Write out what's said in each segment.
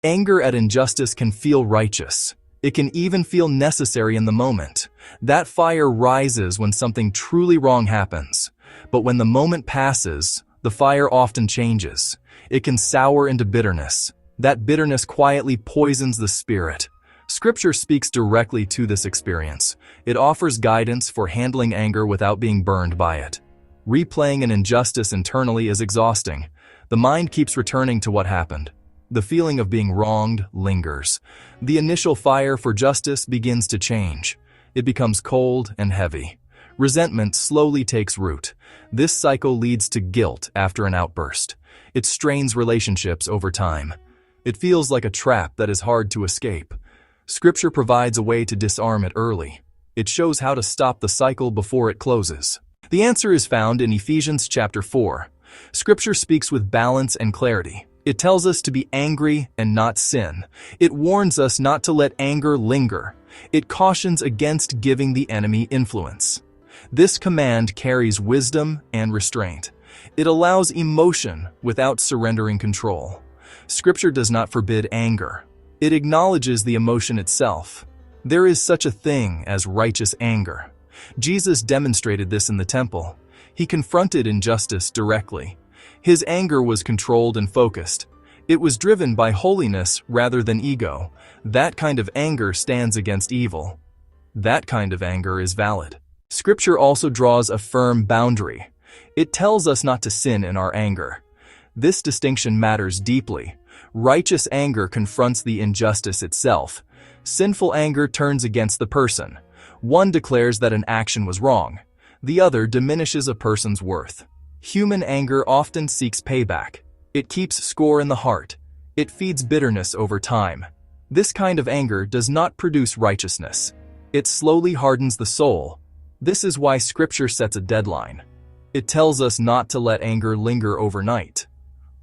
Anger at injustice can feel righteous. It can even feel necessary in the moment. That fire rises when something truly wrong happens. But when the moment passes, the fire often changes. It can sour into bitterness. That bitterness quietly poisons the spirit. Scripture speaks directly to this experience. It offers guidance for handling anger without being burned by it. Replaying an injustice internally is exhausting. The mind keeps returning to what happened. The feeling of being wronged lingers. The initial fire for justice begins to change. It becomes cold and heavy. Resentment slowly takes root. This cycle leads to guilt after an outburst. It strains relationships over time. It feels like a trap that is hard to escape. Scripture provides a way to disarm it early. It shows how to stop the cycle before it closes. The answer is found in Ephesians chapter 4. Scripture speaks with balance and clarity. It tells us to be angry and not sin. It warns us not to let anger linger. It cautions against giving the enemy influence. This command carries wisdom and restraint. It allows emotion without surrendering control. Scripture does not forbid anger. It acknowledges the emotion itself. There is such a thing as righteous anger. Jesus demonstrated this in the temple. He confronted injustice directly. His anger was controlled and focused. It was driven by holiness rather than ego. That kind of anger stands against evil. That kind of anger is valid. Scripture also draws a firm boundary. It tells us not to sin in our anger. This distinction matters deeply. Righteous anger confronts the injustice itself. Sinful anger turns against the person. One declares that an action was wrong. The other diminishes a person's worth. Human anger often seeks payback. It keeps score in the heart. It feeds bitterness over time. This kind of anger does not produce righteousness. It slowly hardens the soul. This is why Scripture sets a deadline. It tells us not to let anger linger overnight.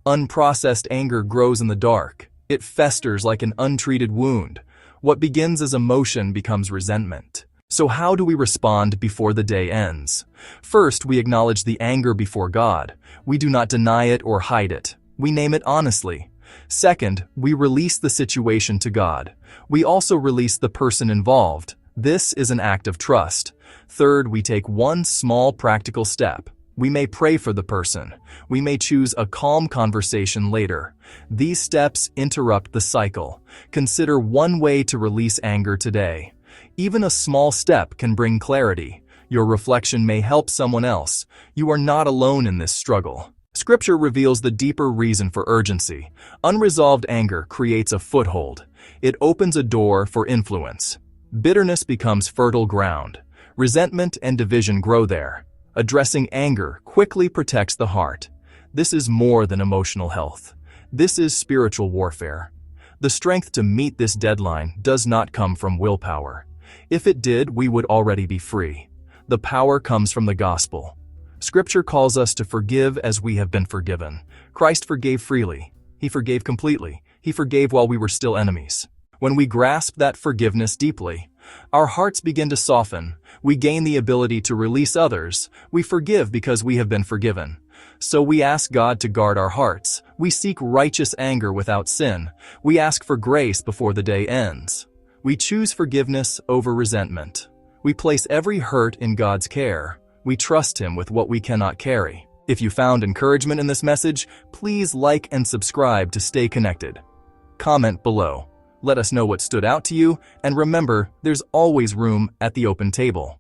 Unprocessed anger grows in the dark. It festers like an untreated wound. What begins as emotion becomes resentment. So how do we respond before the day ends? First, we acknowledge the anger before God. We do not deny it or hide it. We name it honestly. Second, we release the situation to God. We also release the person involved. This is an act of trust. Third, we take one small practical step. We may pray for the person. We may choose a calm conversation later. These steps interrupt the cycle. Consider one way to release anger today. Even a small step can bring clarity. Your reflection may help someone else. You are not alone in this struggle. Scripture reveals the deeper reason for urgency. Unresolved anger creates a foothold. It opens a door for influence. Bitterness becomes fertile ground. Resentment and division grow there. Addressing anger quickly protects the heart. This is more than emotional health. This is spiritual warfare. The strength to meet this deadline does not come from willpower. If it did, we would already be free. The power comes from the gospel. Scripture calls us to forgive as we have been forgiven. Christ forgave freely. He forgave completely. He forgave while we were still enemies. When we grasp that forgiveness deeply, our hearts begin to soften. We gain the ability to release others. We forgive because we have been forgiven. So we ask God to guard our hearts. We seek righteous anger without sin. We ask for grace before the day ends. We choose forgiveness over resentment. We place every hurt in God's care. We trust Him with what we cannot carry. If you found encouragement in this message, please like and subscribe to stay connected. Comment below. Let us know what stood out to you, and remember, there's always room at the open table.